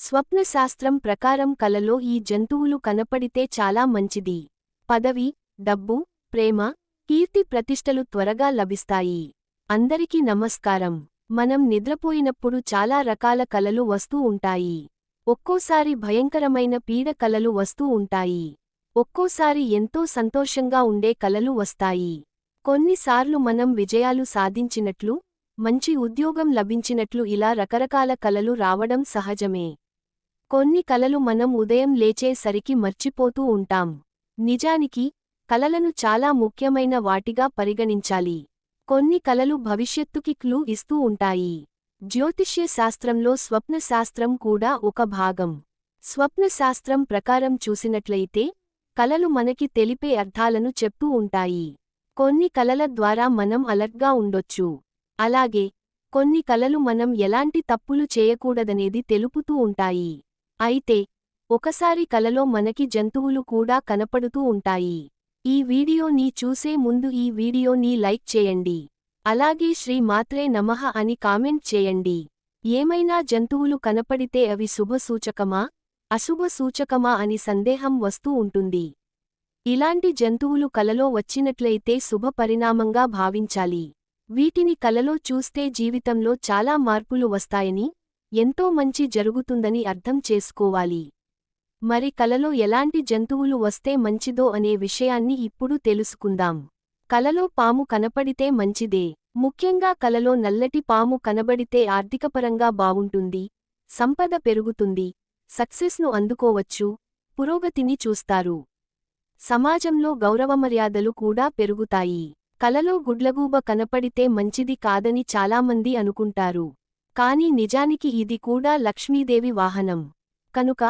స్వప్నశాస్త్రం ప్రకారం కలలో ఈ జంతువులు కనపడితే చాలా మంచిది. పదవి, డబ్బు, ప్రేమ, కీర్తి ప్రతిష్టలు త్వరగా లభిస్తాయి. అందరికీ నమస్కారం. మనం నిద్రపోయినప్పుడు చాలా రకాల కలలు వస్తూ ఉంటాయి. ఒక్కోసారి భయంకరమైన పీడ కలలు వస్తూ ఉంటాయి. ఒక్కోసారి ఎంతో సంతోషంగా ఉండే కలలు వస్తాయి. కొన్నిసార్లు మనం విజయాలు సాధించినట్లు, మంచి ఉద్యోగం లభించినట్లు ఇలా రకరకాల కలలు రావడం సహజమే. కొన్ని కలలు మనం ఉదయం లేచే సరికి మర్చిపోతూ ఉంటాం. నిజానికి, కలలను చాలా ముఖ్యమైన వాటిగా పరిగణించాలి. కొన్ని కలలు భవిష్యత్తుకి క్లూ ఇస్తూ ఉంటాయి. జ్యోతిష్య శాస్త్రంలో స్వప్నశాస్త్రం కూడా ఒక భాగం. స్వప్నశాస్త్రం ప్రకారం చూసినట్లయితే, కలలు మనకి తెలిపే అర్థాలను చెప్తూ ఉంటాయి. కొన్ని కలల ద్వారా మనం అలర్ట్గా ఉండొచ్చు. అలాగే, కొన్ని కలలు మనం ఎలాంటి తప్పులు చేయకూడదనేది తెలుపుతూ ఉంటాయి. అయితే, ఒకసారి కలలో మనకి జంతువులు కూడా కనపడుతూ ఉంటాయి. ఈ వీడియోని చూసే ముందు ఈ వీడియోని లైక్ చేయండి. అలాగే శ్రీ మాత్రే నమః అని కామెంట్ చేయండి. ఏమైనా జంతువులు కనపడితే అవి శుభసూచకమా, అశుభసూచకమా అని సందేహం వస్తూ ఉంటుంది. ఇలాంటి జంతువులు కలలో వచ్చినట్లయితే శుభ పరిణామంగా భావించాలి. వీటిని కలలో చూస్తే జీవితంలో చాలా మార్పులు వస్తాయని, ఎంతో మంచి జరుగుతుందని అర్థం చేసుకోవాలి. మరి కలలో ఎలాంటి జంతువులు వస్తే మంచిదో అనే విషయాన్ని ఇప్పుడు తెలుసుకుందాం. కలలో పాము కనపడితే మంచిదే. ముఖ్యంగా కలలో నల్లటి పాము కనబడితే ఆర్థికపరంగా బావుంటుంది, సంపద పెరుగుతుంది, సక్సెస్ను అందుకోవచ్చు, పురోగతిని చూస్తారు. సమాజంలో గౌరవమర్యాదలు కూడా పెరుగుతాయి. కలలో గుడ్లగూబ కనపడితే మంచిది కాదని చాలామంది అనుకుంటారు. కానీ నిజానికి ఇది కూడా లక్ష్మీదేవి వాహనం. కనుక,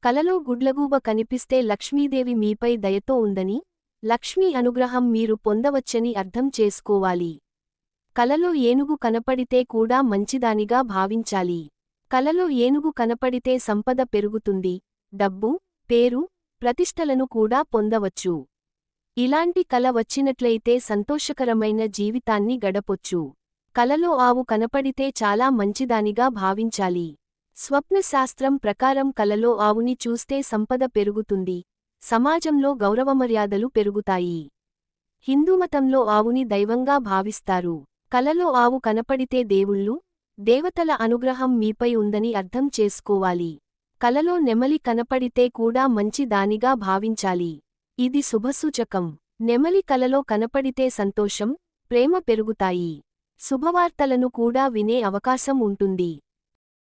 కలలో గుడ్లగూబ కనిపిస్తే లక్ష్మీదేవి మీపై దయతో ఉందని, లక్ష్మీ అనుగ్రహం మీరు పొందవచ్చని అర్థం చేసుకోవాలి. కలలో ఏనుగు కనపడితే కూడా మంచిదానిగా భావించాలి. కలలో ఏనుగు కనపడితే సంపద పెరుగుతుంది, డబ్బు, పేరు, ప్రతిష్టలను కూడా పొందవచ్చు. ఇలాంటి కల వచ్చినట్లయితే సంతోషకరమైన జీవితాన్ని గడపొచ్చు. కలలో ఆవు కనపడితే చాలా మంచిదానిగా భావించాలి. స్వప్నశాస్త్రం ప్రకారం కలలో ఆవుని చూస్తే సంపద పెరుగుతుంది, సమాజంలో గౌరవమర్యాదలు పెరుగుతాయి. హిందూమతంలో ఆవుని దైవంగా భావిస్తారు. కలలో ఆవు కనపడితే దేవుళ్ళు, దేవతల అనుగ్రహం మీపై ఉందని అర్థం చేసుకోవాలి. కలలో నెమలి కనపడితే కూడా మంచి దానిగా భావించాలి. ఇది శుభసూచకం. నెమలి కలలో కనపడితే సంతోషం, ప్రేమ పెరుగుతాయి. శుభవార్తలను కూడా వినే అవకాశం ఉంటుంది.